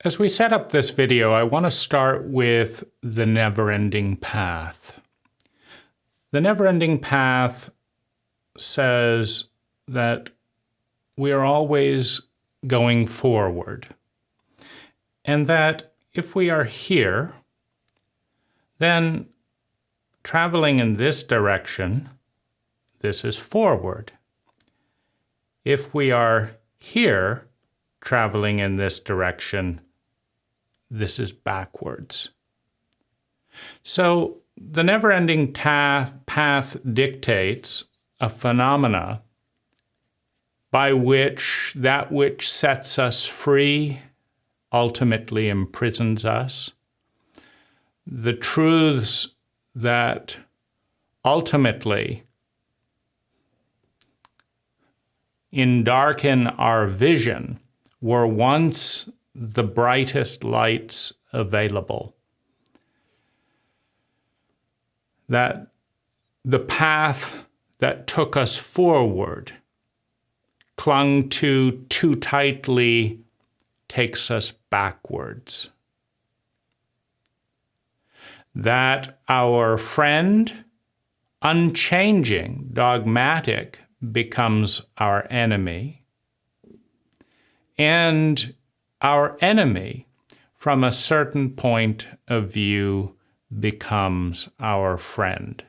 As we set up this video, I want to start with the never-ending path. The never-ending path says that we are always going forward, and that if we are here, then traveling in this direction, this is forward. If we are here, traveling in this direction, this is backwards. So the never-ending path dictates a phenomena by which that which sets us free ultimately imprisons us. The truths that ultimately endarken our vision were once the brightest lights available. That the path that took us forward, clung to too tightly, takes us backwards. That our friend, unchanging, dogmatic, becomes our enemy. And our enemy, from a certain point of view, becomes our friend.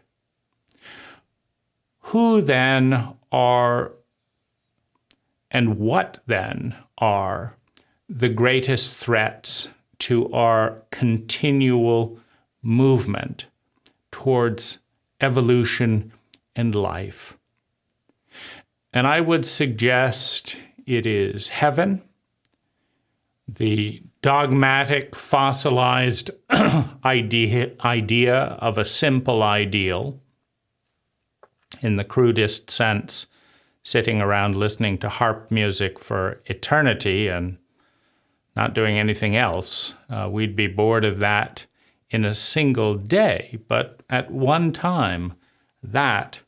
Who then are, and what then are, the greatest threats to our continual movement towards evolution and life? And I would suggest it is heaven, the dogmatic, fossilized idea of a simple ideal, in the crudest sense, sitting around listening to harp music for eternity and not doing anything else. We'd be bored of that in a single day, but at one time, that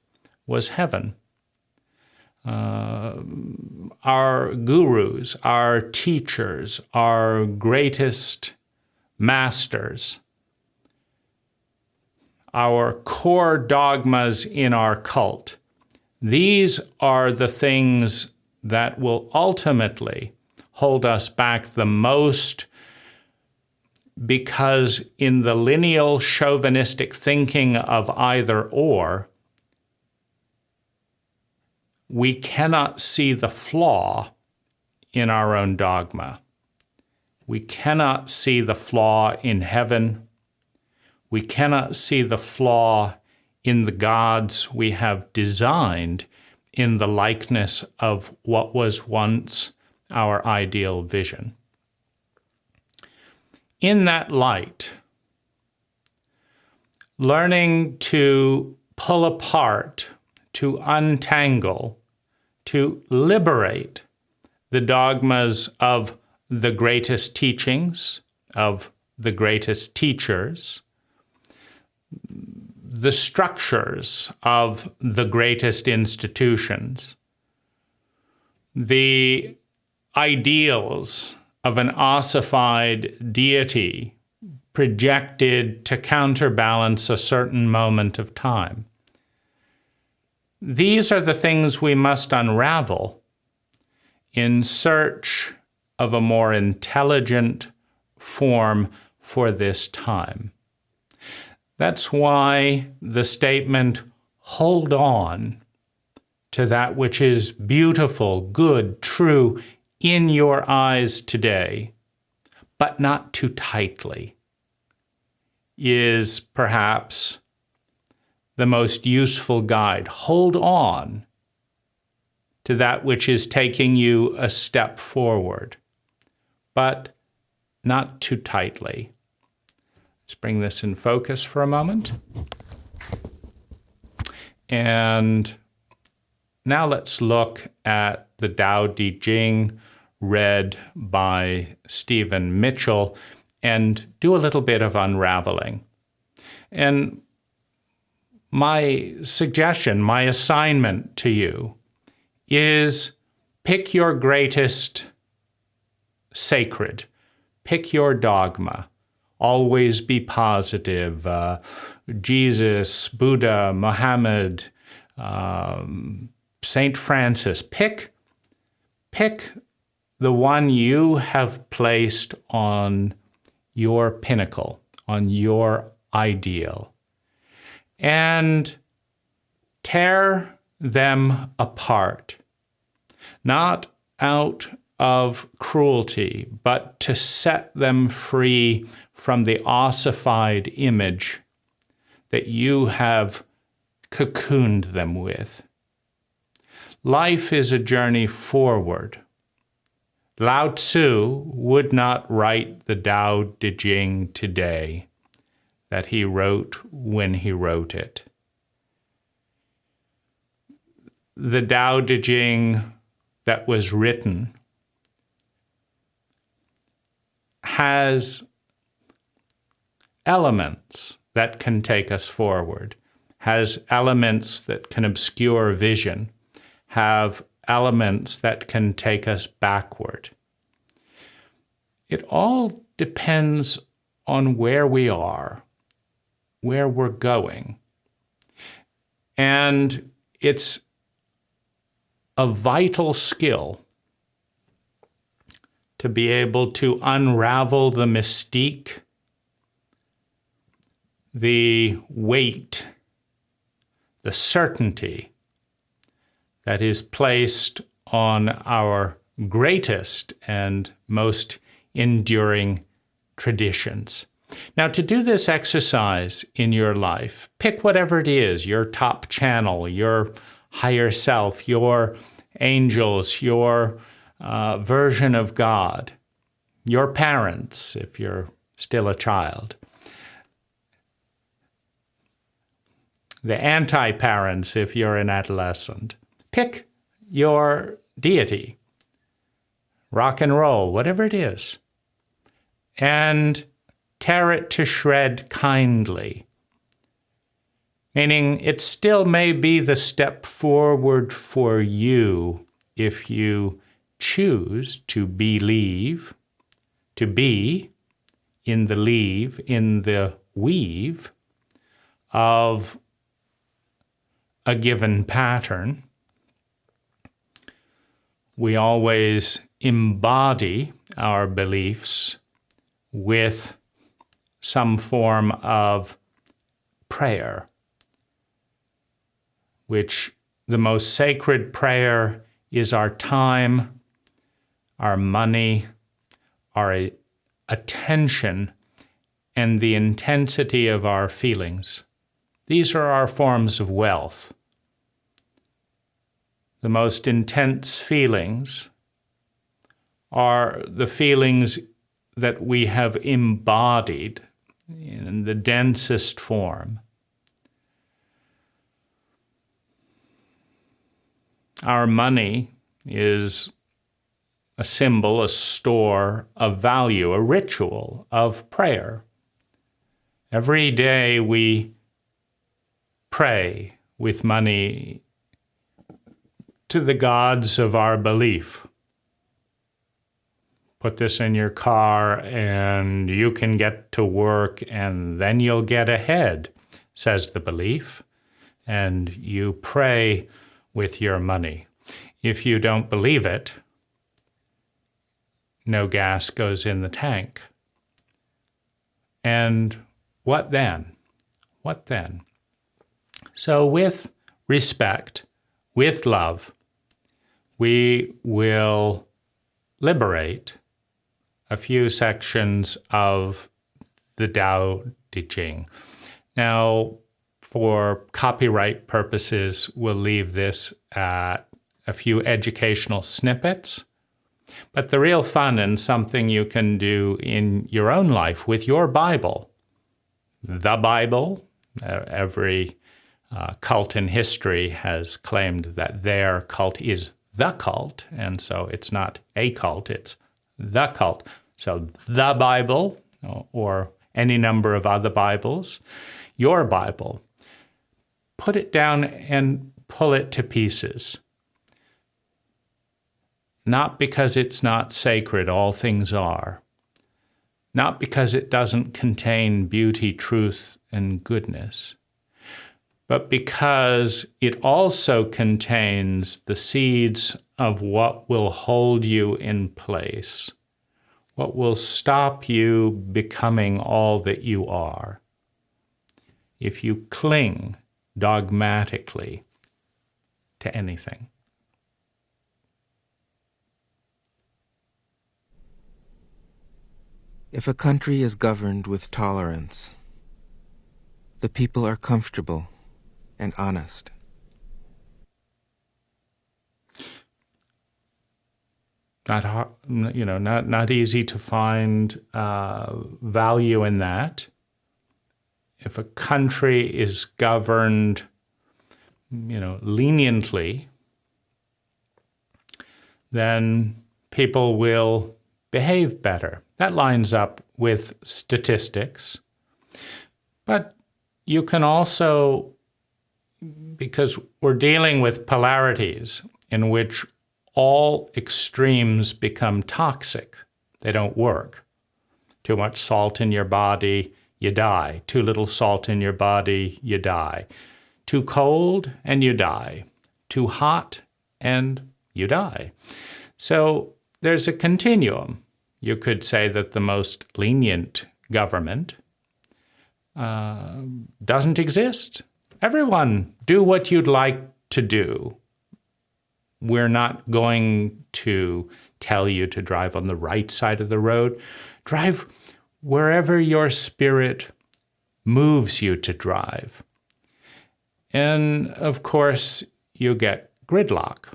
was heaven. Our gurus, our teachers, our greatest masters, our core dogmas in our cult, these are the things that will ultimately hold us back the most, because in the lineal chauvinistic thinking of either or, we cannot see the flaw in our own dogma. We cannot see the flaw in heaven. We cannot see the flaw in the gods we have designed in the likeness of what was once our ideal vision. In that light, learning to pull apart, to untangle, to liberate the dogmas of the greatest teachings, of the greatest teachers, the structures of the greatest institutions, the ideals of an ossified deity projected to counterbalance a certain moment of time. These are the things we must unravel in search of a more intelligent form for this time. That's why the statement, hold on to that which is beautiful, good, true in your eyes today, but not too tightly, is perhaps the most useful guide. Hold on to that which is taking you a step forward, but not too tightly. Let's bring this in focus for a moment. And now let's look at the Tao Te Ching read by Stephen Mitchell and do a little bit of unraveling. And my suggestion, my assignment to you is pick your greatest sacred, Pick your dogma. Always be positive. Jesus, Buddha, Muhammad, Saint Francis. Pick the one you have placed on your pinnacle, on your ideal, and tear them apart, not out of cruelty, but to set them free from the ossified image that you have cocooned them with. Life is a journey forward. Lao Tzu would not write the Tao Te Ching today that he wrote when he wrote it. The Tao Te Ching that was written has elements that can take us forward, has elements that can obscure vision, have elements that can take us backward. It all depends on where we are, where we're going. And it's a vital skill to be able to unravel the mystique, the weight, the certainty that is placed on our greatest and most enduring traditions. Now, to do this exercise in your life, pick whatever it is, your top channel, your higher self, your angels, your version of God, your parents, if you're still a child, the anti-parents, if you're an adolescent. Pick your deity, rock and roll, whatever it is, and tear it to shred kindly. Meaning it still may be the step forward for you if you choose to believe, to be in the leave, in the weave of a given pattern. We always embody our beliefs with some form of prayer, which the most sacred prayer is our time, our money, our attention, and the intensity of our feelings. These are our forms of wealth. The most intense feelings are the feelings that we have embodied in the densest form. Our money is a symbol, a store of value, a ritual of prayer. Every day we pray with money to the gods of our belief. Put this in your car and you can get to work and then you'll get ahead, says the belief. And you pray with your money. If you don't believe it, no gas goes in the tank. And what then? What then? So with respect, with love, we will liberate a few sections of the Tao Te Ching. Now, for copyright purposes, we'll leave this at a few educational snippets. But the real fun and something you can do in your own life with your Bible, the Bible, every cult in history has claimed that their cult is the cult, and so it's not a cult, it's the cult. So the Bible, or any number of other Bibles, your Bible, put it down and pull it to pieces. Not because it's not sacred, all things are, not because it doesn't contain beauty, truth, and goodness, but because it also contains the seeds of what will hold you in place, what will stop you becoming all that you are, if you cling dogmatically to anything. If a country is governed with tolerance, the people are comfortable and honest. Not hard, not easy to find value in that. If a country is governed, leniently, then people will behave better. That lines up with statistics. But you can also, because we're dealing with polarities in which all extremes become toxic. They don't work. Too much salt in your body, you die. Too little salt in your body, you die. Too cold, and you die. Too hot, and you die. So there's a continuum. You could say that the most lenient government doesn't exist. Everyone, do what you'd like to do. We're not going to tell you to drive on the right side of the road. Drive wherever your spirit moves you to drive. And of course, you get gridlock,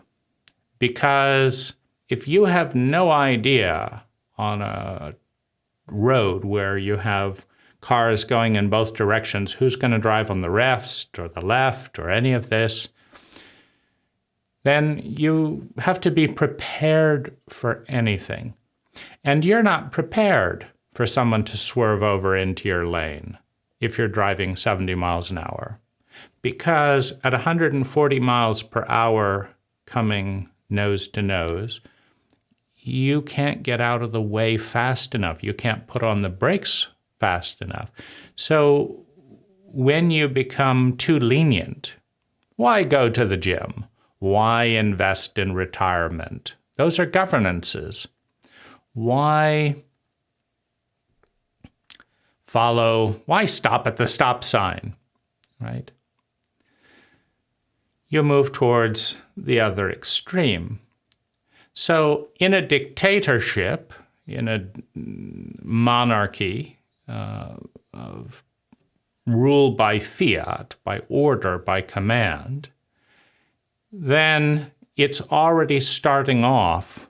because if you have no idea on a road where you have cars going in both directions, who's going to drive on the left or any of this, then you have to be prepared for anything. And you're not prepared for someone to swerve over into your lane if you're driving 70 miles an hour. Because at 140 miles per hour coming nose to nose, you can't get out of the way fast enough. You can't put on the brakes fast enough. So when you become too lenient, why go to the gym? Why invest in retirement? Those are governances. Why stop at the stop sign, right? You move towards the other extreme. So in a dictatorship, in a monarchy of rule by fiat, by order, by command, then it's already starting off,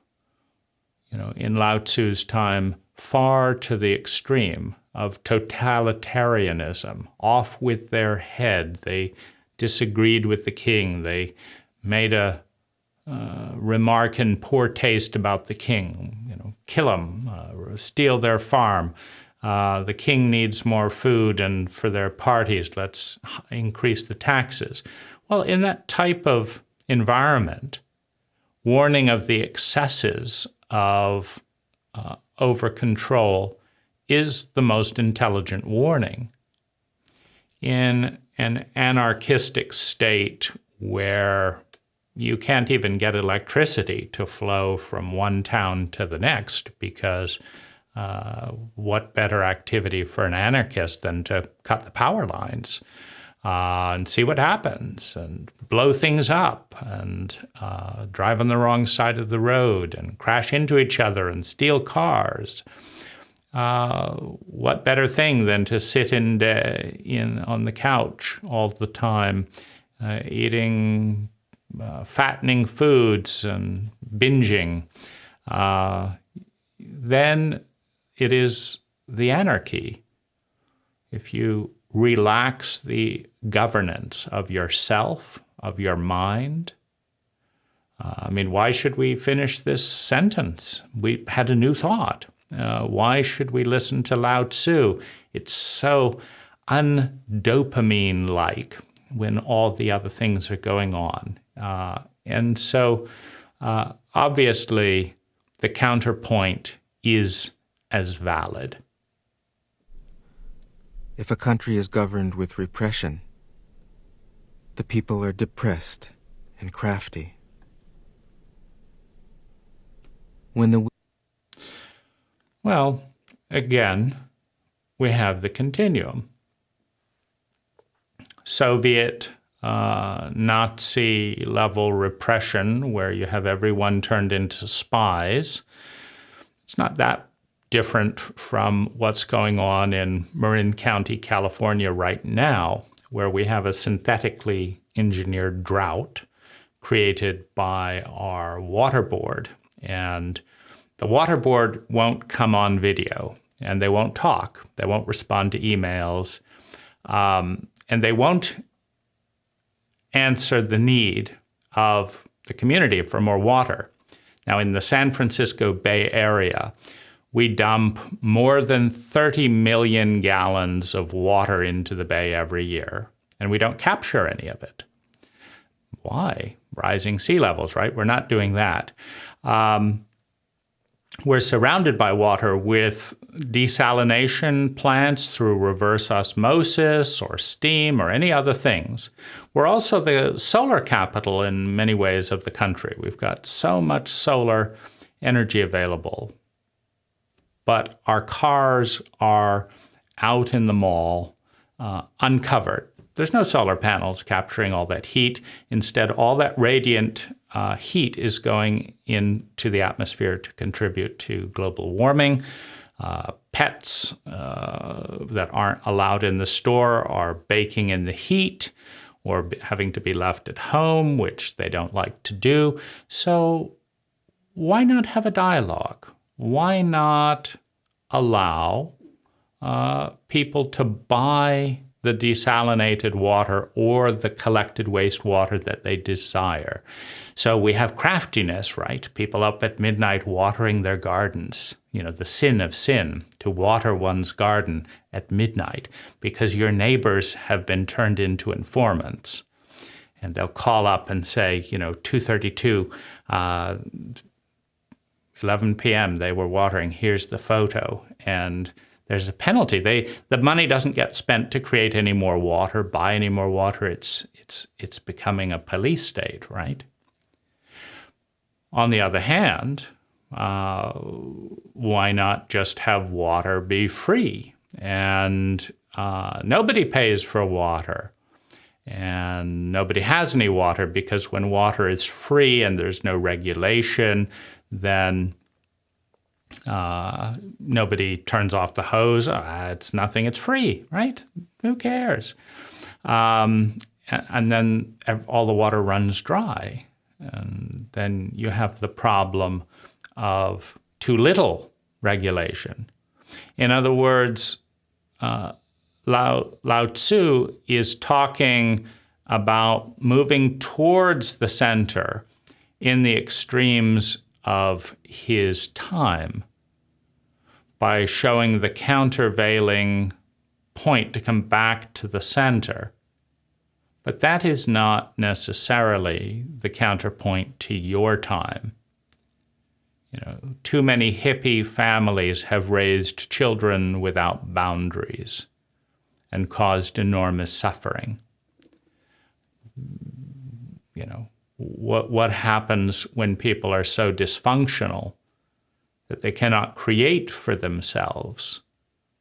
in Lao Tzu's time, far to the extreme of totalitarianism, off with their head. They disagreed with the king. They made a remark in poor taste about the king, kill him, steal their farm. The king needs more food, and for their parties, let's increase the taxes. Well, in that type of environment, warning of the excesses of over-control is the most intelligent warning. In an anarchistic state where you can't even get electricity to flow from one town to the next, because what better activity for an anarchist than to cut the power lines and see what happens and blow things up and drive on the wrong side of the road and crash into each other and steal cars. What better thing than to sit on the couch all the time, eating fattening foods and binging? Then it is the anarchy. If you relax the governance of yourself, of your mind. Why should we finish this sentence? We had a new thought. Why should we listen to Lao Tzu? It's so undopamine-like when all the other things are going on. And so obviously the counterpoint is as valid. If a country is governed with repression, the people are depressed and crafty. Well, again, we have the continuum. Soviet, Nazi level repression, where you have everyone turned into spies. It's not that different from what's going on in Marin County, California right now, where we have a synthetically engineered drought created by our water board. And the water board won't come on video, and they won't talk. They won't respond to emails, and they won't answer the need of the community for more water. Now, in the San Francisco Bay Area, we dump more than 30 million gallons of water into the bay every year, and we don't capture any of it. Why? Rising sea levels, right? We're not doing that. We're surrounded by water with desalination plants through reverse osmosis or steam or any other things. We're also the solar capital in many ways of the country. We've got so much solar energy available. But our cars are out in the mall, uncovered. There's no solar panels capturing all that heat. Instead, all that radiant heat is going into the atmosphere to contribute to global warming. Pets that aren't allowed in the store are baking in the heat or having to be left at home, which they don't like to do. So why not have a dialogue? Why not allow people to buy the desalinated water or the collected wastewater that they desire? So we have craftiness, right? People up at midnight watering their gardens. You know, the sin of sin, to water one's garden at midnight because your neighbors have been turned into informants. And they'll call up and say, 2:32, 11 p.m., they were watering, here's the photo. And there's a penalty. The money doesn't get spent to create any more water, buy any more water. It's becoming a police state, right? On the other hand, why not just have water be free? And nobody pays for water. And nobody has any water because when water is free and there's no regulation, then nobody turns off the hose. It's nothing. It's free, right? Who cares? And then all the water runs dry. And then you have the problem of too little regulation. In other words, Lao Tzu is talking about moving towards the center in the extremes of his time by showing the countervailing point to come back to the center. But that is not necessarily the counterpoint to your time. Too many hippie families have raised children without boundaries and caused enormous suffering. What happens when people are so dysfunctional that they cannot create for themselves?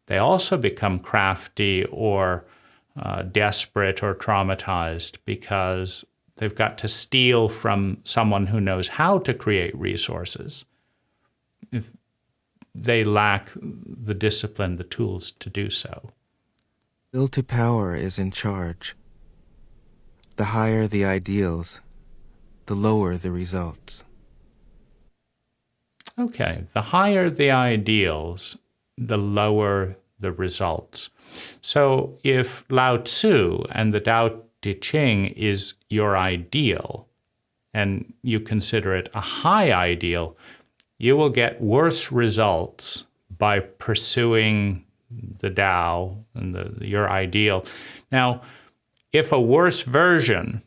They also become crafty or desperate or traumatized because they've got to steal from someone who knows how to create resources. If they lack the discipline, the tools to do so. Will to power is in charge. The higher the ideals, the lower the results. Okay, the higher the ideals, the lower the results. So if Lao Tzu and the Tao Te Ching is your ideal, and you consider it a high ideal, you will get worse results by pursuing the Tao and your ideal. Now, if a worse version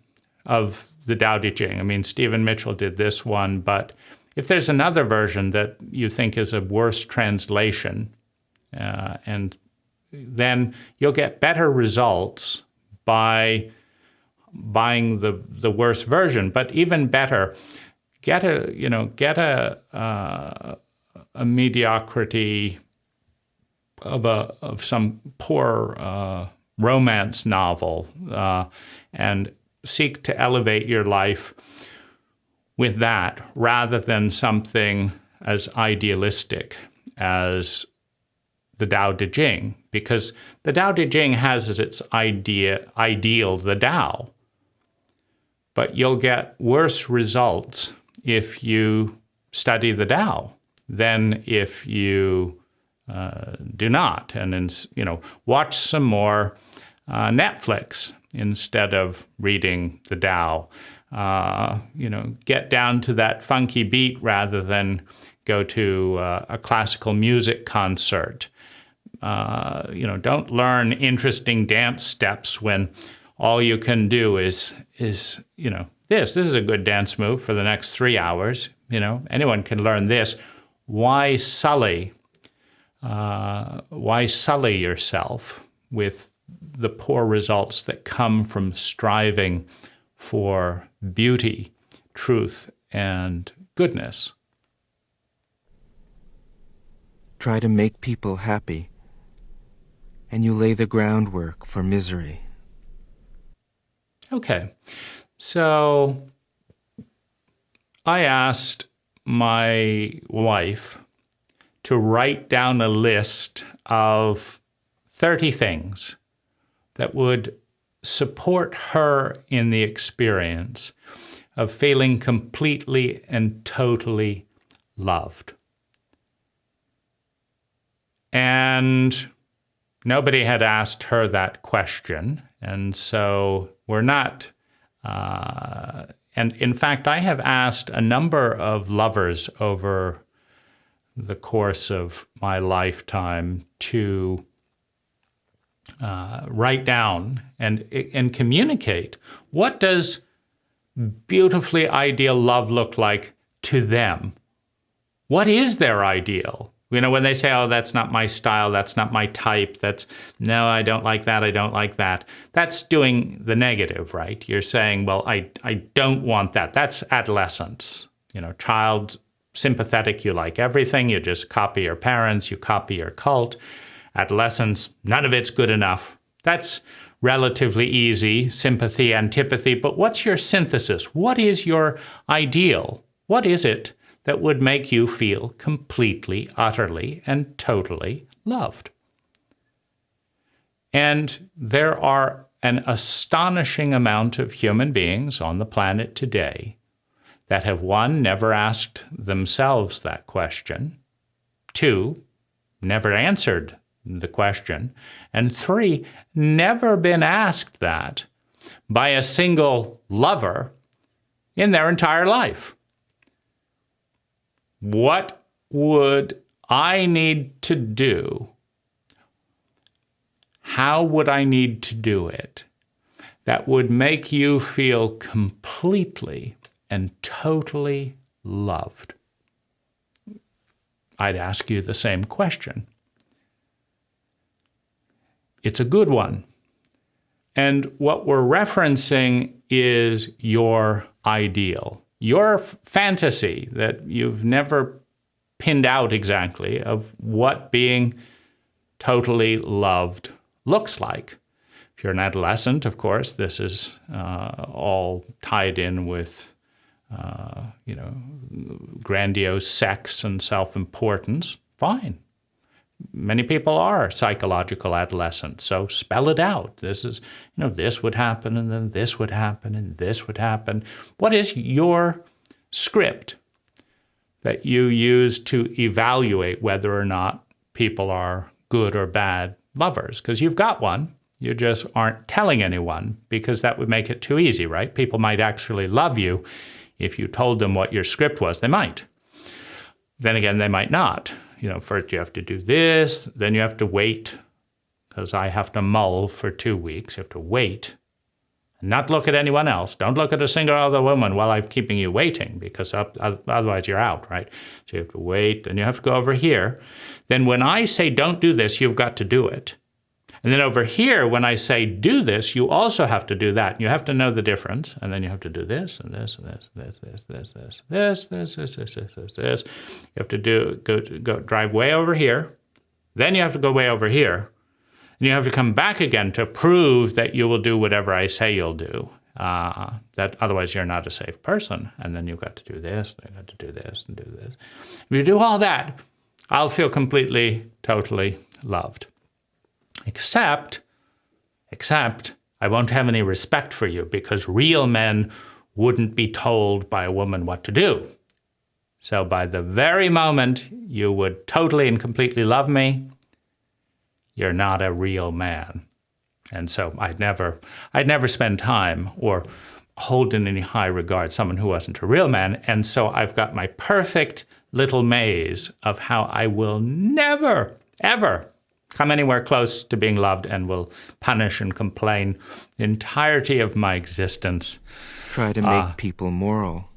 of the Tao Te Ching, Stephen Mitchell did this one, but if there's another version that you think is a worse translation, and then you'll get better results by buying the worst version. But even better, get a mediocrity of some poor romance novel, and seek to elevate your life with that rather than something as idealistic as the Tao Te Ching, because the Tao Te Ching has as its ideal the Tao, but you'll get worse results if you study the Tao than if you do not. And then, watch some more Netflix instead of reading the Tao. Get down to that funky beat rather than go to a classical music concert. Don't learn interesting dance steps when all you can do is this is a good dance move for the next 3 hours. Anyone can learn this. Why sully yourself with the poor results that come from striving for beauty, truth, and goodness? Try to make people happy, and you lay the groundwork for misery. Okay, so I asked my wife to write down a list of 30 things that would support her in the experience of feeling completely and totally loved. And nobody had asked her that question, and so we're not, and in fact, I have asked a number of lovers over the course of my lifetime to write down and communicate, what does beautifully ideal love look like to them? What is their ideal? When they say, oh, that's not my style, that's not my type, no, I don't like that, I don't like that. That's doing the negative, right? You're saying, well, I don't want that. That's adolescence. Child sympathetic, you like everything, you just copy your parents, you copy your cult. Adolescence, none of it's good enough. That's relatively easy, sympathy, antipathy, but what's your synthesis? What is your ideal? What is it that would make you feel completely, utterly, and totally loved? And there are an astonishing amount of human beings on the planet today that have, 1, never asked themselves that question, 2, never answered the question, and 3, never been asked that by a single lover in their entire life. What would I need to do? How would I need to do it that would make you feel completely and totally loved? I'd ask you the same question. It's a good one. And what we're referencing is your ideal, your fantasy that you've never pinned out exactly of what being totally loved looks like. If you're an adolescent, of course, this is all tied in with, grandiose sex and self-importance. Fine. Many people are psychological adolescents, so spell it out. This is, this would happen, and then this would happen, and this would happen. What is your script that you use to evaluate whether or not people are good or bad lovers? Because you've got one. You just aren't telling anyone because that would make it too easy, right? People might actually love you if you told them what your script was. They might. Then again, they might not. First you have to do this, then you have to wait, because I have to mull for 2 weeks. You have to wait and not look at anyone else. Don't look at a single other woman while I'm keeping you waiting, because otherwise you're out, right? So you have to wait, then you have to go over here. Then when I say don't do this, you've got to do it. And then over here, when I say do this, you also have to do that. You have to know the difference, and then you have to do this and this and this, this, this, this, this, this, this, this, this, this, this, this. You have to go drive way over here. Then you have to go way over here. And you have to come back again to prove that you will do whatever I say you'll do. That otherwise you're not a safe person. And then you've got to do this, you've got to do this, and do this. If you do all that, I'll feel completely, totally loved. Except I won't have any respect for you, because real men wouldn't be told by a woman what to do. So by the very moment you would totally and completely love me, you're not a real man. And so I'd never spend time or hold in any high regard someone who wasn't a real man. And so I've got my perfect little maze of how I will never, ever come anywhere close to being loved, and will punish and complain the entirety of my existence. Try to make people moral.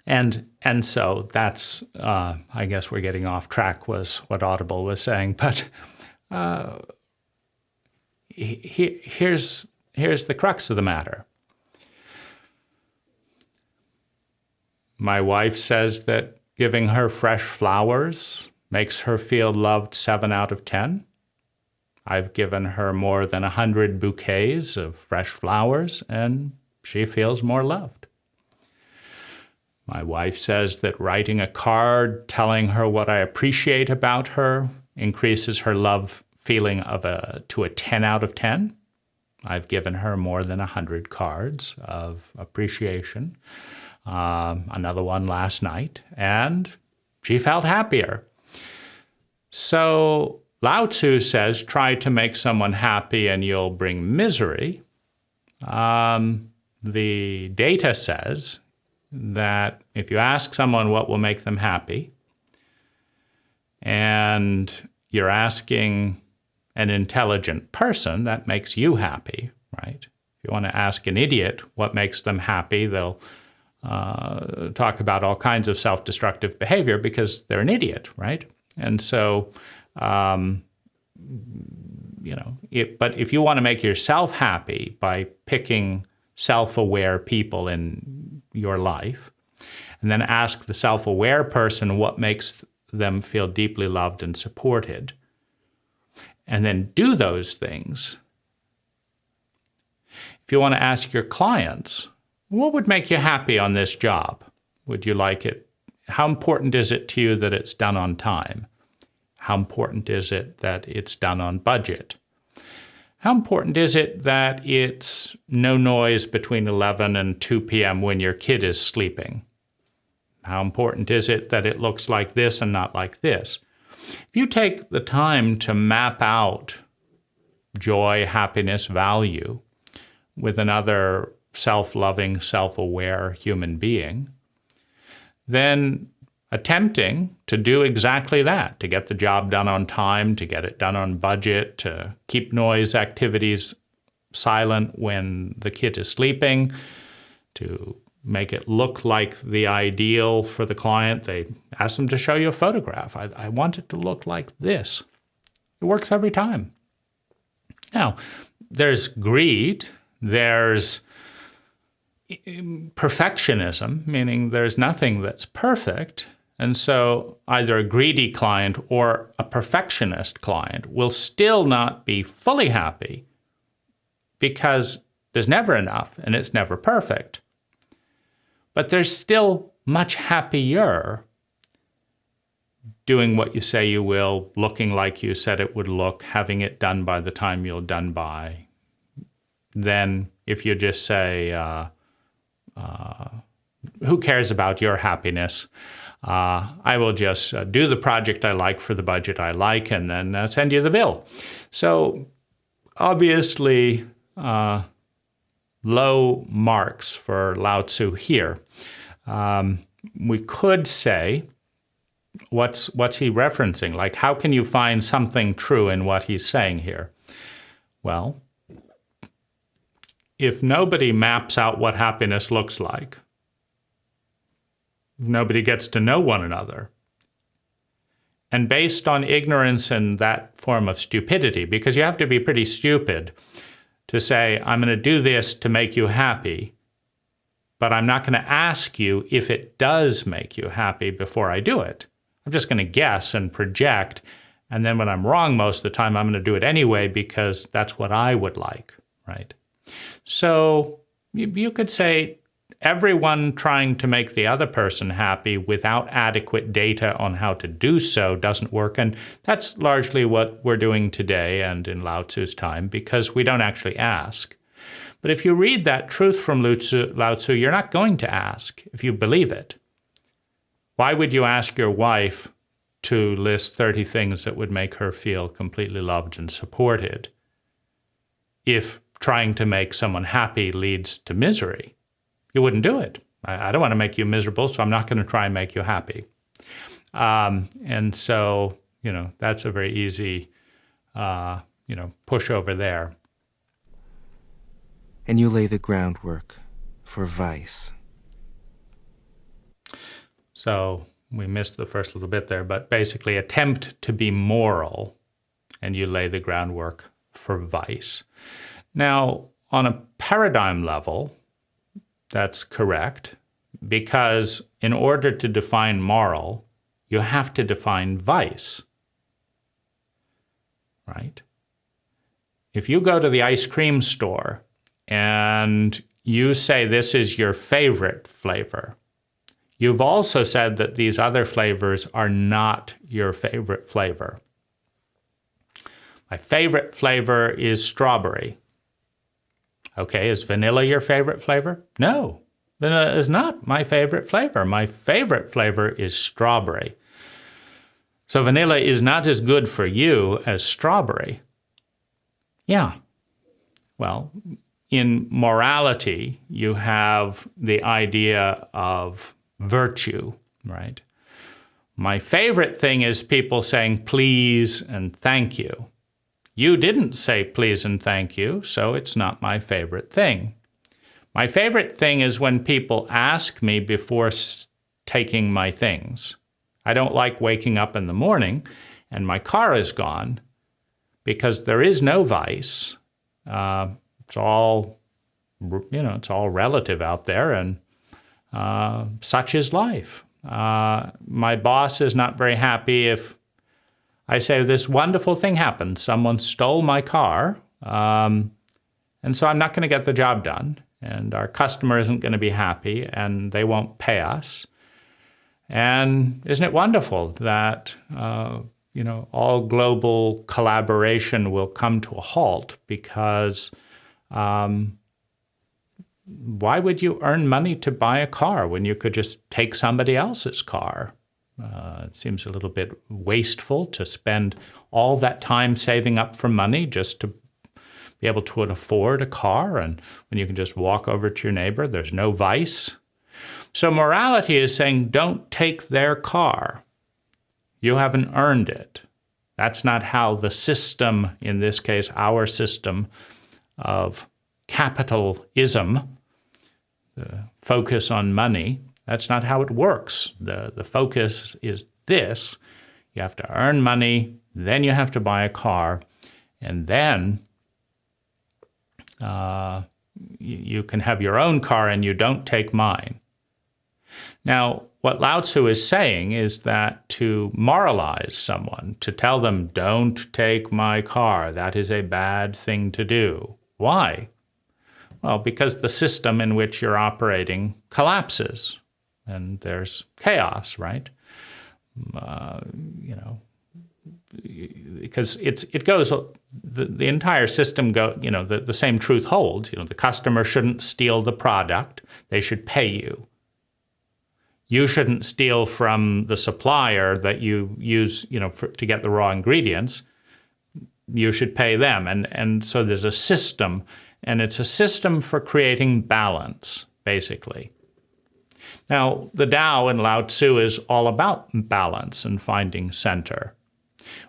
And so that's, I guess we're getting off track, was what Audible was saying. But here's the crux of the matter. My wife says that giving her fresh flowers makes her feel loved 7 out of 10. I've given her more than 100 bouquets of fresh flowers, and she feels more loved. My wife says that writing a card telling her what I appreciate about her increases her love feeling to a 10 out of 10. I've given her more than 100 cards of appreciation. Another one last night, and she felt happier. So Lao Tzu says, try to make someone happy and you'll bring misery. The data says that if you ask someone what will make them happy, and you're asking an intelligent person, that makes you happy, right? If you want to ask an idiot what makes them happy, they'll talk about all kinds of self-destructive behavior because they're an idiot, right? And so, but if you want to make yourself happy by picking self-aware people in your life, and then ask the self-aware person what makes them feel deeply loved and supported, and then do those things. If you want to ask your clients, what would make you happy on this job? Would you like it? How important is it to you that it's done on time? How important is it that it's done on budget? How important is it that it's no noise between 11 and 2 p.m. when your kid is sleeping? How important is it that it looks like this and not like this? If you take the time to map out joy, happiness, value with another self-loving, self-aware human being, then attempting to do exactly that, to get the job done on time, to get it done on budget, to keep noise activities silent when the kid is sleeping, to make it look like the ideal for the client. They ask them to show you a photograph. I want it to look like this. It works every time. Now, there's greed, there's perfectionism, meaning there's nothing that's perfect. And so either a greedy client or a perfectionist client will still not be fully happy because there's never enough and it's never perfect. But they're still much happier doing what you say you will, looking like you said it would look, having it done by the time you're done by, than if you just say, who cares about your happiness? I will just do the project I like for the budget I like and then send you the bill. So obviously, low marks for Lao Tzu here. We could say, what's he referencing? Like, how can you find something true in what he's saying here? Well, if nobody maps out what happiness looks like, nobody gets to know one another, and based on ignorance and that form of stupidity, because you have to be pretty stupid to say, I'm going to do this to make you happy, but I'm not going to ask you if it does make you happy before I do it. I'm just going to guess and project, and then when I'm wrong most of the time, I'm going to do it anyway because that's what I would like, right? So you could say, everyone trying to make the other person happy without adequate data on how to do so doesn't work. And that's largely what we're doing today and in Lao Tzu's time, because we don't actually ask. But if you read that truth from Lao Tzu, you're not going to ask if you believe it. Why would you ask your wife to list 30 things that would make her feel completely loved and supported if trying to make someone happy leads to misery? You wouldn't do it. I don't want to make you miserable, so I'm not going to try and make you happy. And so, that's a very easy, push over there. And you lay the groundwork for vice. So we missed the first little bit there, but basically attempt to be moral, and you lay the groundwork for vice. Now, on a paradigm level, that's correct, because in order to define moral, you have to define vice, right? If you go to the ice cream store and you say this is your favorite flavor, you've also said that these other flavors are not your favorite flavor. My favorite flavor is strawberry. Okay, is vanilla your favorite flavor? No, vanilla is not my favorite flavor. My favorite flavor is strawberry. So vanilla is not as good for you as strawberry. Yeah. Well, in morality, you have the idea of virtue, right? My favorite thing is people saying please and thank you. You didn't say please and thank you, so it's not my favorite thing. My favorite thing is when people ask me before taking my things. I don't like waking up in the morning and my car is gone, because there is no vice. It's all, it's all relative out there, and such is life. My boss is not very happy if I say this wonderful thing happened. Someone stole my car, and so I'm not going to get the job done, and our customer isn't going to be happy, and they won't pay us. And isn't it wonderful that all global collaboration will come to a halt, because why would you earn money to buy a car when you could just take somebody else's car? It seems a little bit wasteful to spend all that time saving up for money just to be able to afford a car, and when you can just walk over to your neighbor, there's no vice. So morality is saying, don't take their car. You haven't earned it. That's not how the system, in this case, our system of capitalism, the focus on money, that's not how it works. The focus is this. You have to earn money, then you have to buy a car, and then you can have your own car and you don't take mine. Now, what Lao Tzu is saying is that to moralize someone, to tell them, don't take my car, that is a bad thing to do. Why? Well, because the system in which you're operating collapses and there's chaos, right? Because it goes, the entire system the same truth holds. The customer shouldn't steal the product. They should pay you. You shouldn't steal from the supplier that you use, to get the raw ingredients. You should pay them. And so there's a system, and it's a system for creating balance, basically. Now, the Tao in Lao Tzu is all about balance and finding center.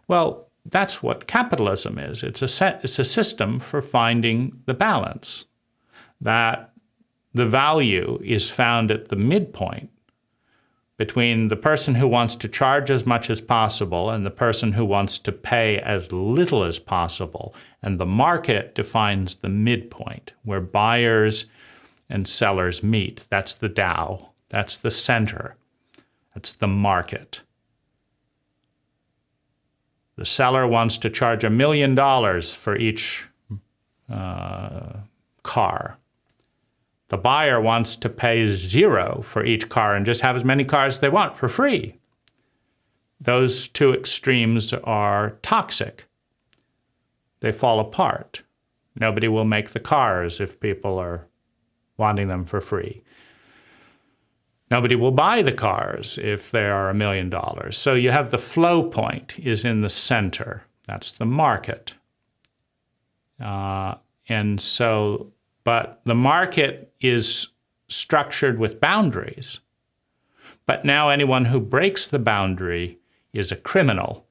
Well, that's what capitalism is. It's a system for finding the balance, that the value is found at the midpoint between the person who wants to charge as much as possible and the person who wants to pay as little as possible. And the market defines the midpoint where buyers and sellers meet. That's the Tao. That's the center. That's the market. The seller wants to charge $1 million for each car. The buyer wants to pay 0 for each car and just have as many cars as they want for free. Those two extremes are toxic. They fall apart. Nobody will make the cars if people are wanting them for free. Nobody will buy the cars if they are $1 million. So you have the flow point is in the center. That's the market. But the market is structured with boundaries. But now anyone who breaks the boundary is a criminal.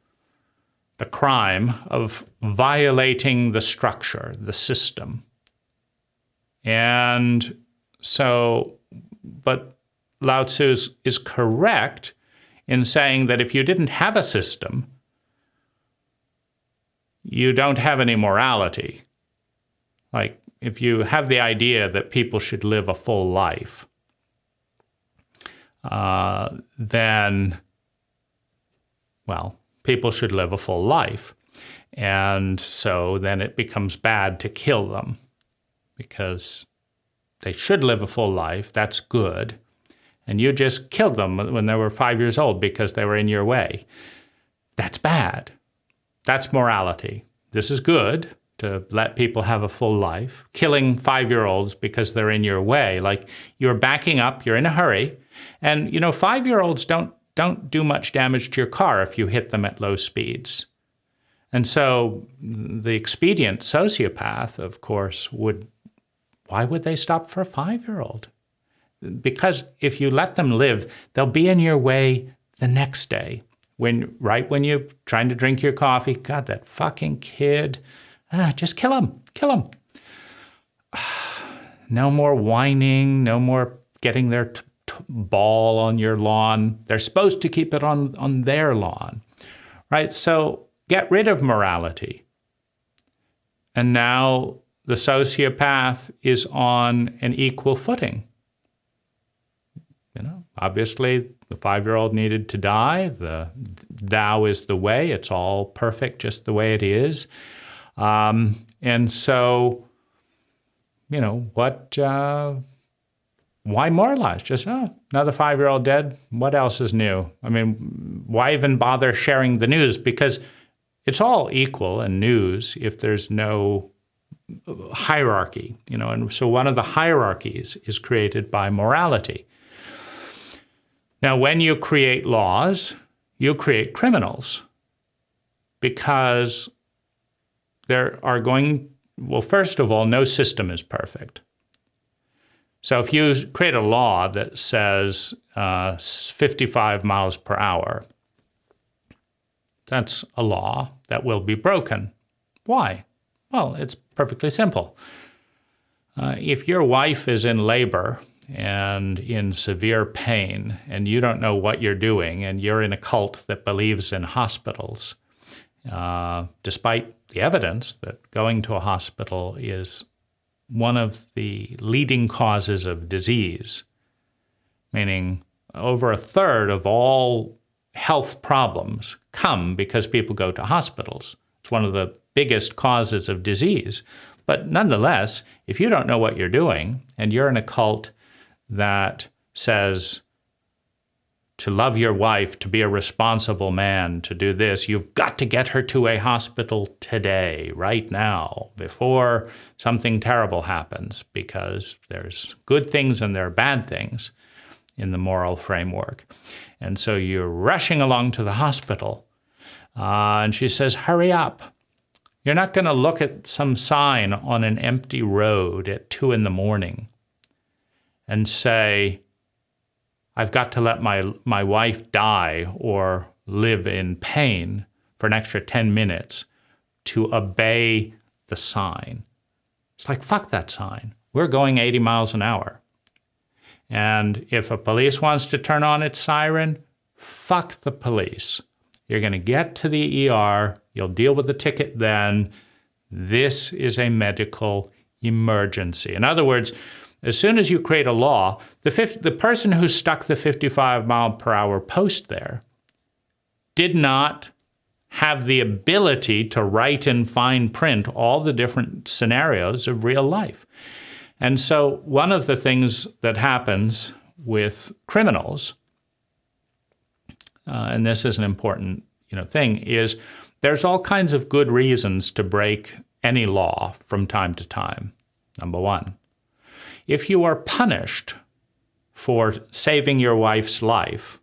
The crime of violating the structure, the system. And so, but Lao Tzu is correct in saying that if you didn't have a system, you don't have any morality. Like, if you have the idea that people should live a full life, then, well, people should live a full life. And so then it becomes bad to kill them because they should live a full life. That's good. And you just killed them when they were 5 years old because they were in your way. That's bad. That's morality. This is good, to let people have a full life. Killing 5-year-olds because they're in your way, like you're backing up, you're in a hurry. And, 5-year-olds don't do much damage to your car if you hit them at low speeds. And so the expedient sociopath, of course, why would they stop for a 5-year-old? Because if you let them live, they'll be in your way the next day. Right when you're trying to drink your coffee, God, that fucking kid, just kill him, kill him. No more whining, no more getting their ball on your lawn. They're supposed to keep it on their lawn, right? So get rid of morality. And now the sociopath is on an equal footing. Obviously, the 5-year-old needed to die. The Tao is the way. It's all perfect just the way it is. And so, why moralize? Just, another 5-year-old dead. What else is new? I mean, why even bother sharing the news? Because it's all equal in news if there's no hierarchy, and so one of the hierarchies is created by morality. Now, when you create laws, you create criminals because there are first of all, no system is perfect. So if you create a law that says 55 miles per hour, that's a law that will be broken. Why? Well, it's perfectly simple. If your wife is in labor and in severe pain, and you don't know what you're doing, and you're in a cult that believes in hospitals, despite the evidence that going to a hospital is one of the leading causes of disease, meaning over a third of all health problems come because people go to hospitals. It's one of the biggest causes of disease. But nonetheless, if you don't know what you're doing, and you're in a cult that says to love your wife, to be a responsible man, to do this, you've got to get her to a hospital today, right now, before something terrible happens, because there's good things and there are bad things in the moral framework. And so you're rushing along to the hospital, and she says, hurry up. You're not going to look at some sign on an empty road at 2 a.m. and say, I've got to let my wife die or live in pain for an extra 10 minutes to obey the sign. It's like, fuck that sign. We're going 80 miles an hour. And if a police wants to turn on its siren, fuck the police. You're going to get to the ER. You'll deal with the ticket then. This is a medical emergency. In other words, as soon as you create a law, the person who stuck the 55-mile-per-hour post there did not have the ability to write in fine print all the different scenarios of real life. And so one of the things that happens with criminals, and this is an important thing, is there's all kinds of good reasons to break any law from time to time. Number one, if you are punished for saving your wife's life,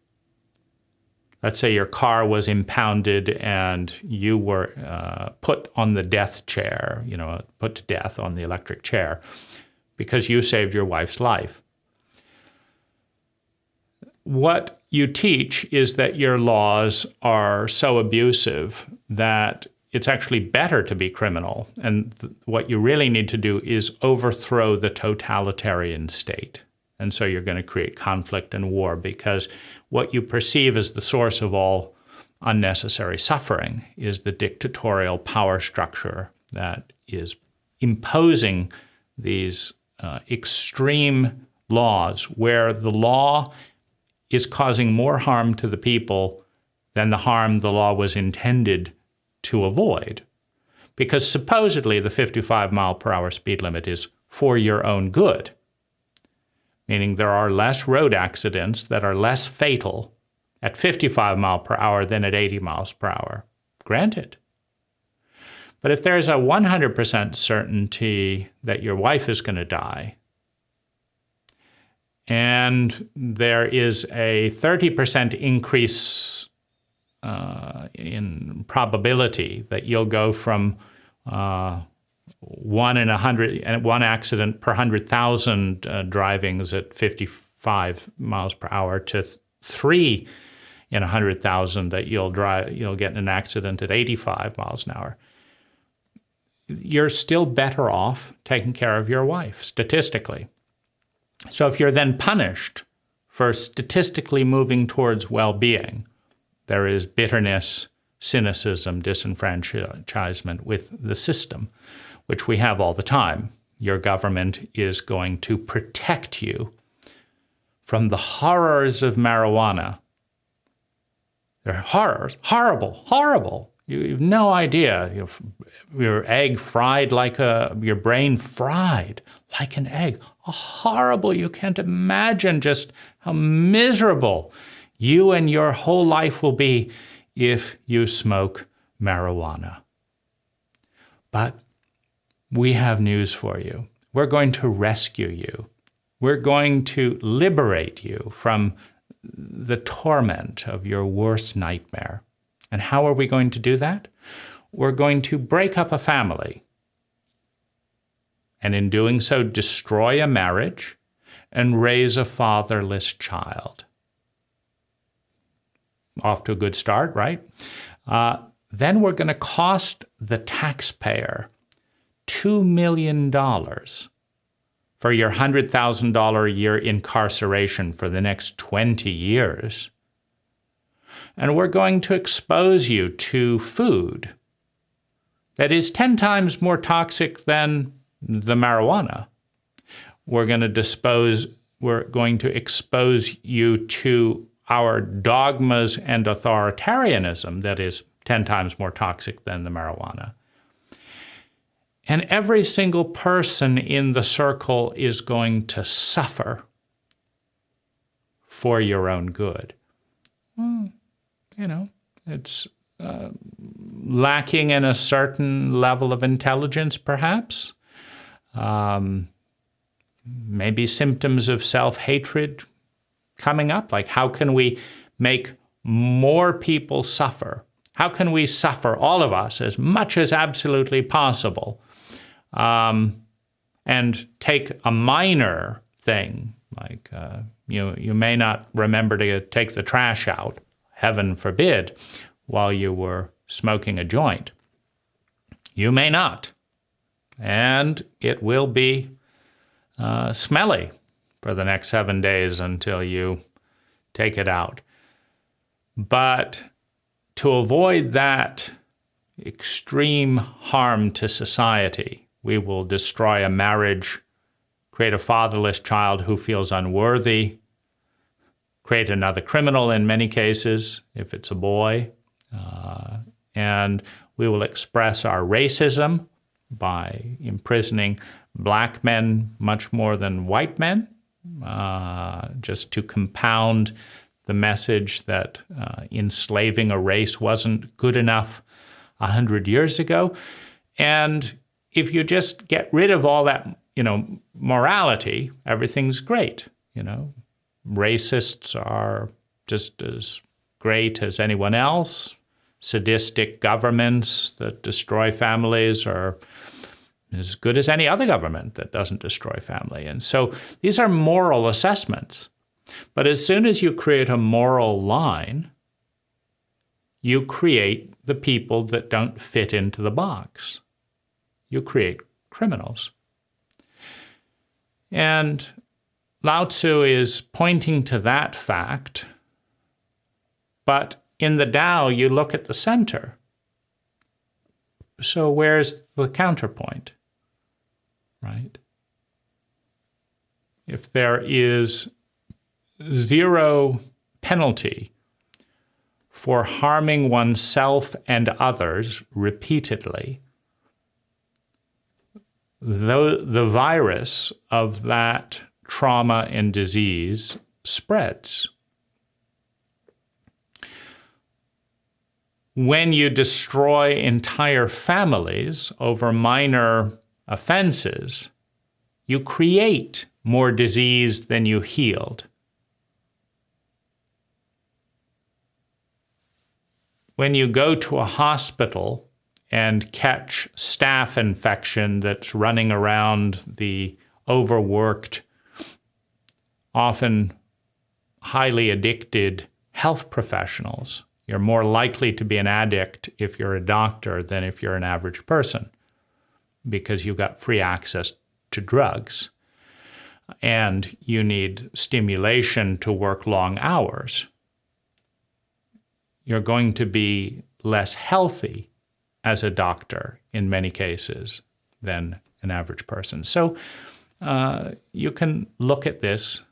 let's say your car was impounded and you were put on the death chair, put to death on the electric chair because you saved your wife's life. What you teach is that your laws are so abusive that it's actually better to be criminal. And what you really need to do is overthrow the totalitarian state. And so you're going to create conflict and war because what you perceive as the source of all unnecessary suffering is the dictatorial power structure that is imposing these extreme laws where the law is causing more harm to the people than the harm the law was intended to avoid. Because supposedly the 55-mile-per-hour speed limit is for your own good, meaning there are less road accidents that are less fatal at 55 miles per hour than at 80 miles per hour. Granted. But if there's a 100% certainty that your wife is going to die, and there is a 30% increase in probability that you'll go from 1 accident per 100,000 drivings at 55 miles per hour to 3 in 100,000 that you'll get in an accident at 85 miles an hour, you're still better off taking care of your wife, statistically. So if you're then punished for statistically moving towards well-being, there is bitterness, cynicism, disenfranchisement with the system, which we have all the time. Your government is going to protect you from the horrors of marijuana. They're horrors, horrible, horrible. You have no idea. Your egg fried your brain fried like an egg. Horrible. You can't imagine just how miserable you and your whole life will be if you smoke marijuana. But we have news for you. We're going to rescue you. We're going to liberate you from the torment of your worst nightmare. And how are we going to do that? We're going to break up a family. And in doing so, destroy a marriage and raise a fatherless child. Off to a good start, right? Then we're going to cost the taxpayer $2 million for your $100,000 a year incarceration for the next 20 years. And we're going to expose you to food that is 10 times more toxic than the marijuana. We're going to expose you to our dogmas and authoritarianism that is 10 times more toxic than the marijuana. And every single person in the circle is going to suffer for your own good. It's lacking in a certain level of intelligence, perhaps. Maybe symptoms of self-hatred coming up. Like, how can we make more people suffer? How can we suffer, all of us, as much as absolutely possible? And take a minor thing, like you may not remember to take the trash out, heaven forbid, while you were smoking a joint. You may not. And it will be smelly for the next 7 days until you take it out. But to avoid that extreme harm to society, we will destroy a marriage, create a fatherless child who feels unworthy, create another criminal in many cases, if it's a boy, and we will express our racism by imprisoning black men much more than white men, just to compound the message that enslaving a race wasn't good enough 100 years ago. And if you just get rid of all that, morality, everything's great. Racists are just as great as anyone else. Sadistic governments that destroy families are as good as any other government that doesn't destroy family. And so these are moral assessments. But as soon as you create a moral line, you create the people that don't fit into the box. You create criminals. And Lao Tzu is pointing to that fact, but in the Tao, you look at the center. So where's the counterpoint, right? If there is zero penalty for harming oneself and others repeatedly, the virus of that trauma and disease spreads. When you destroy entire families over minor offenses, you create more disease than you healed. When you go to a hospital and catch staph infection that's running around the overworked, often highly addicted health professionals, you're more likely to be an addict if you're a doctor than if you're an average person, because you've got free access to drugs and you need stimulation to work long hours. You're going to be less healthy as a doctor in many cases than an average person. So you can look at this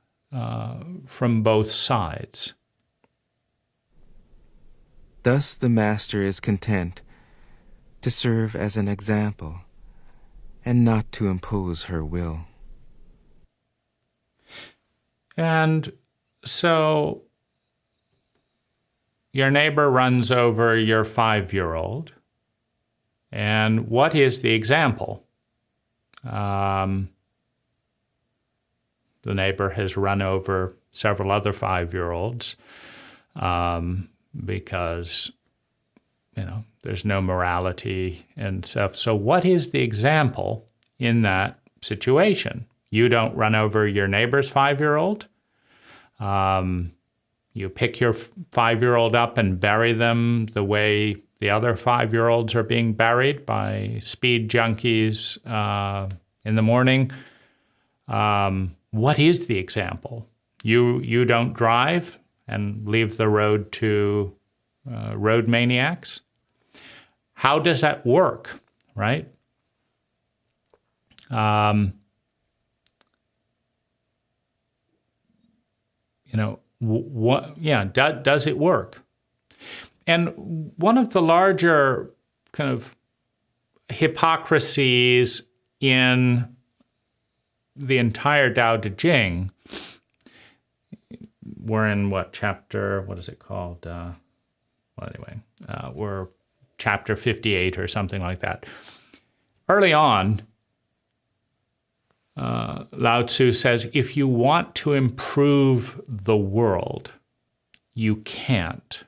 from both sides. Thus the master is content to serve as an example and not to impose her will. And so your neighbor runs over your 5-year-old, and what is the example? The neighbor has run over several other 5-year-olds because, there's no morality and stuff. So what is the example in that situation? You don't run over your neighbor's 5-year-old. You pick your 5-year-old up and bury them the way the other 5-year-olds are being buried by speed junkies in the morning. What is the example? You don't drive and leave the road to road maniacs? How does that work, right? Does it work? And one of the larger kind of hypocrisies in the entire Tao Te Ching, we're in chapter, what is it called? We're chapter 58 or something like that. Early on, Lao Tzu says, if you want to improve the world, you can't.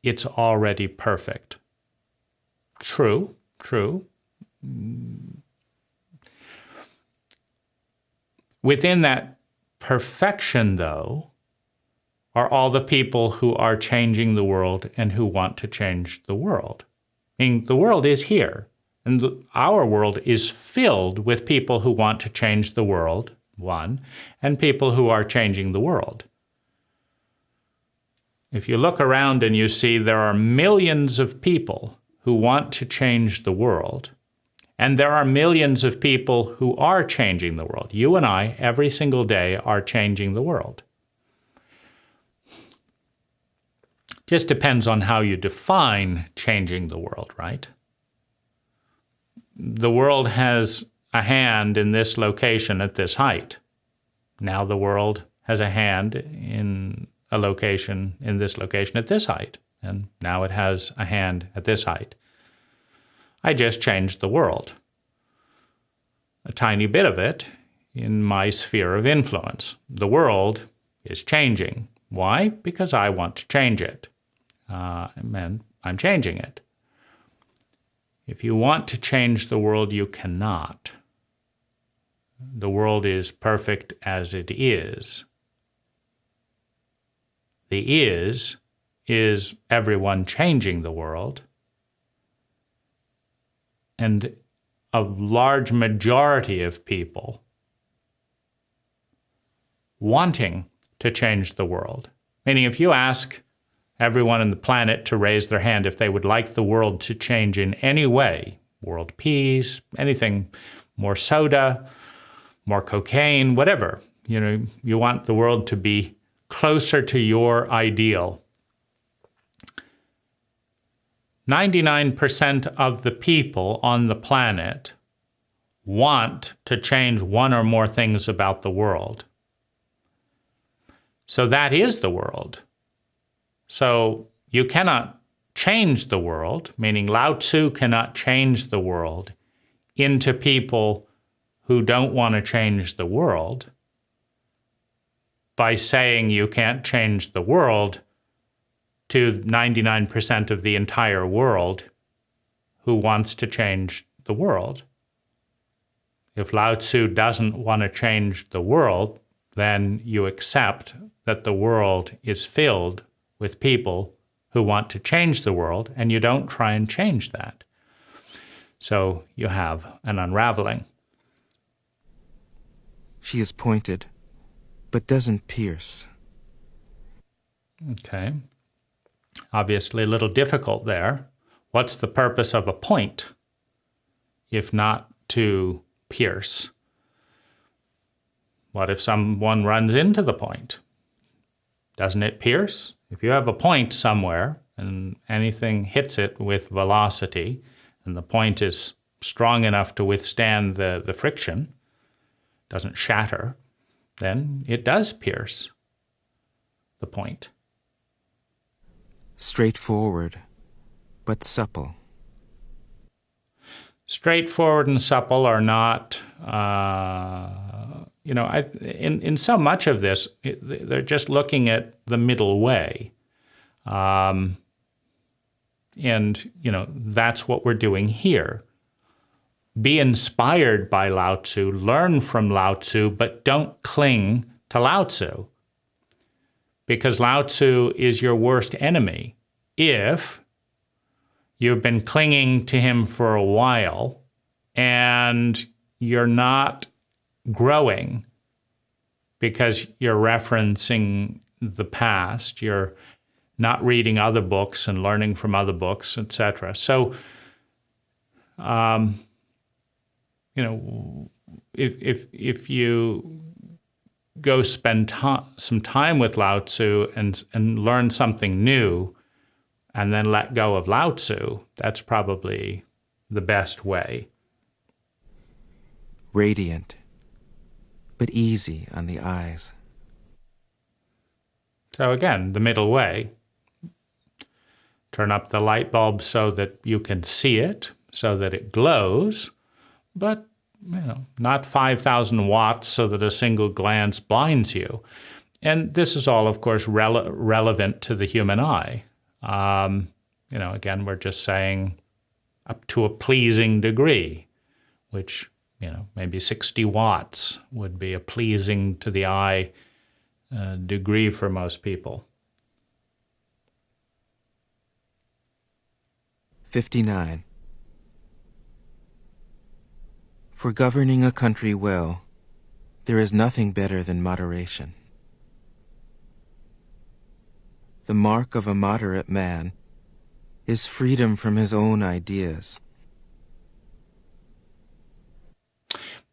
It's already perfect. True. Within that perfection, though, are all the people who are changing the world and who want to change the world. I mean, the world is here, and our world is filled with people who want to change the world, one, and people who are changing the world. If you look around and you see there are millions of people who want to change the world, and there are millions of people who are changing the world. You and I, every single day, are changing the world. Just depends on how you define changing the world, right? The world has a hand in this location at this height. Now the world has a hand in a location in this location at this height, and now it has a hand at this height. I just changed the world, a tiny bit of it, in my sphere of influence. The world is changing. Why? Because I want to change it, and I'm changing it. If you want to change the world, you cannot. The world is perfect as it is. The is everyone changing the world, and a large majority of people wanting to change the world. Meaning, if you ask everyone on the planet to raise their hand if they would like the world to change in any way, world peace, anything, more soda, more cocaine, whatever, you want the world to be closer to your ideal. 99% of the people on the planet want to change one or more things about the world. So that is the world. So you cannot change the world, meaning Lao Tzu cannot change the world into people who don't want to change the world by saying you can't change the world to 99% of the entire world who wants to change the world. If Lao Tzu doesn't want to change the world, then you accept that the world is filled with people who want to change the world, and you don't try and change that. So you have an unraveling. She is pointed, but doesn't pierce. Okay. Obviously a little difficult there. What's the purpose of a point if not to pierce? What if someone runs into the point? Doesn't it pierce? If you have a point somewhere and anything hits it with velocity and the point is strong enough to withstand the friction, doesn't shatter, then it does pierce the point. Straightforward, but supple. Straightforward and supple are not, in so much of this, they're just looking at the middle way. And, that's what we're doing here. Be inspired by Lao Tzu, learn from Lao Tzu, but don't cling to Lao Tzu. Because Lao Tzu is your worst enemy if you've been clinging to him for a while and you're not growing because you're referencing the past, you're not reading other books and learning from other books, etc. So, if you go spend some time with Lao Tzu and learn something new and then let go of Lao Tzu, that's probably the best way. Radiant, but easy on the eyes. So again, the middle way. Turn up the light bulb so that you can see it, so that it glows, but not 5,000 watts so that a single glance blinds you. And this is all, of course, relevant to the human eye. Again, we're just saying up to a pleasing degree, which, maybe 60 watts would be a pleasing to the eye degree for most people. 59. For governing a country well, There is nothing better than moderation. The mark of a moderate man is freedom from his own ideas.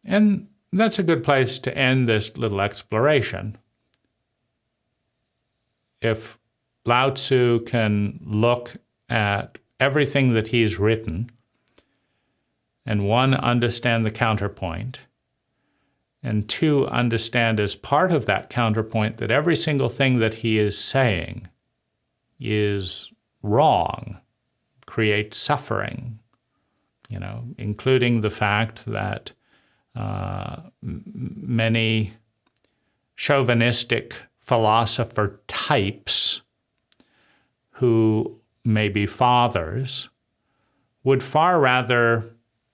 And that's a good place to end this little exploration. If Lao Tzu can look at everything that he's written and one, understand the counterpoint, and two, understand as part of that counterpoint that every single thing that he is saying is wrong, creates suffering, including the fact that many chauvinistic philosopher types who may be fathers would far rather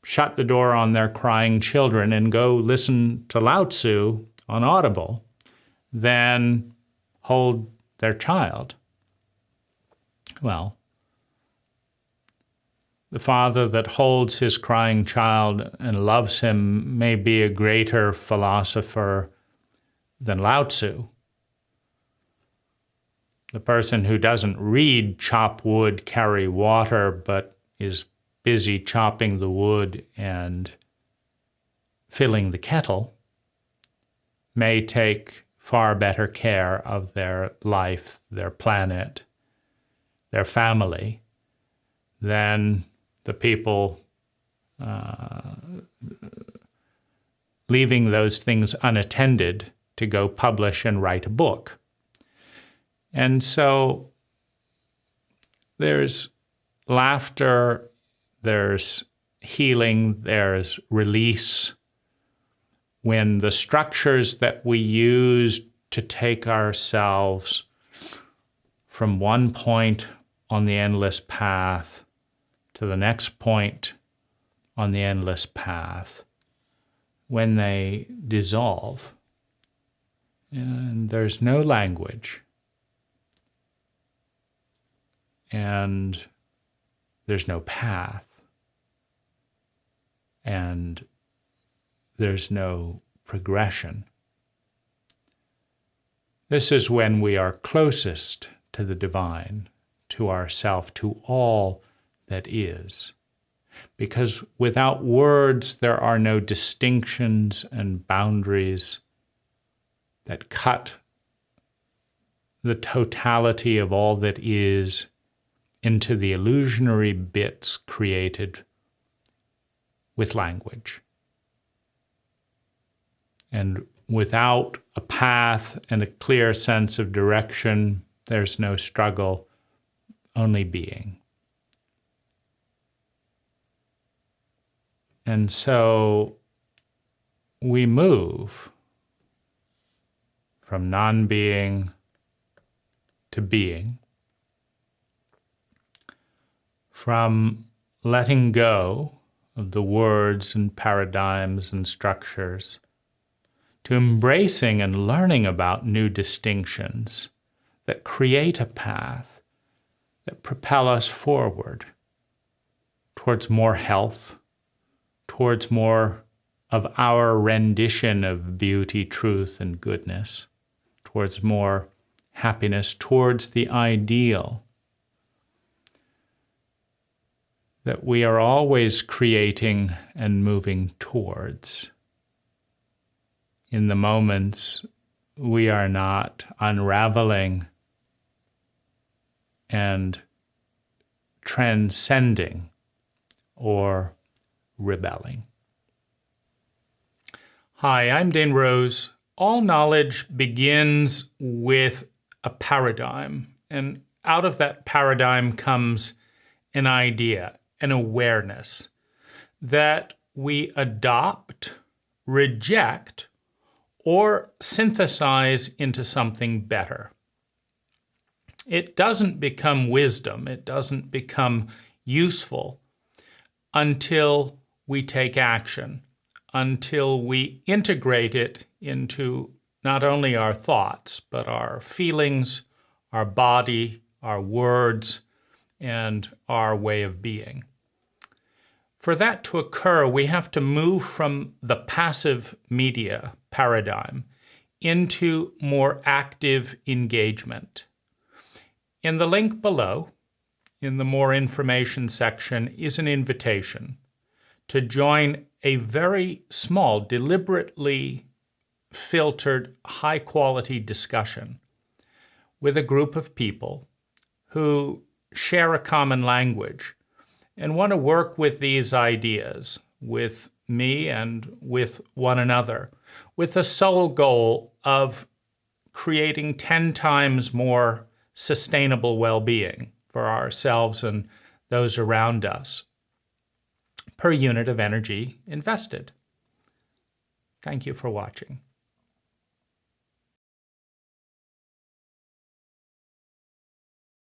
shut the door on their crying children and go listen to Lao Tzu on Audible than hold their child. Well, the father that holds his crying child and loves him may be a greater philosopher than Lao Tzu. The person who doesn't read chop wood, carry water, but is busy chopping the wood and filling the kettle may take far better care of their life, their planet, their family, than the people leaving those things unattended to go publish and write a book. And so there's laughter, there's healing, there's release when the structures that we use to take ourselves from one point on the endless path to the next point on the endless path, when they dissolve, and there's no language, and there's no path, and there's no progression. This is when we are closest to the divine, to ourself, to all that is. Because without words, there are no distinctions and boundaries that cut the totality of all that is into the illusionary bits created with language. And without a path and a clear sense of direction, there's no struggle, only being. And so we move from non-being to being, from letting go of the words and paradigms and structures to embracing and learning about new distinctions that create a path that propel us forward towards more health, towards more of our rendition of beauty, truth, and goodness, towards more happiness, towards the ideal that we are always creating and moving towards. In the moments we are not unraveling and transcending or rebelling. Hi, I'm Dane Rose. All knowledge begins with a paradigm, and out of that paradigm comes an idea, an awareness that we adopt, reject, or synthesize into something better. It doesn't become wisdom, it doesn't become useful until we take action, until we integrate it into not only our thoughts, but our feelings, our body, our words, and our way of being. For that to occur, we have to move from the passive media paradigm into more active engagement. In the link below, in the More Information section, is an invitation to join a very small, deliberately filtered, high-quality discussion with a group of people who share a common language and want to work with these ideas, with me and with one another, with the sole goal of creating 10 times more sustainable well-being for ourselves and those around us per unit of energy invested. Thank you for watching.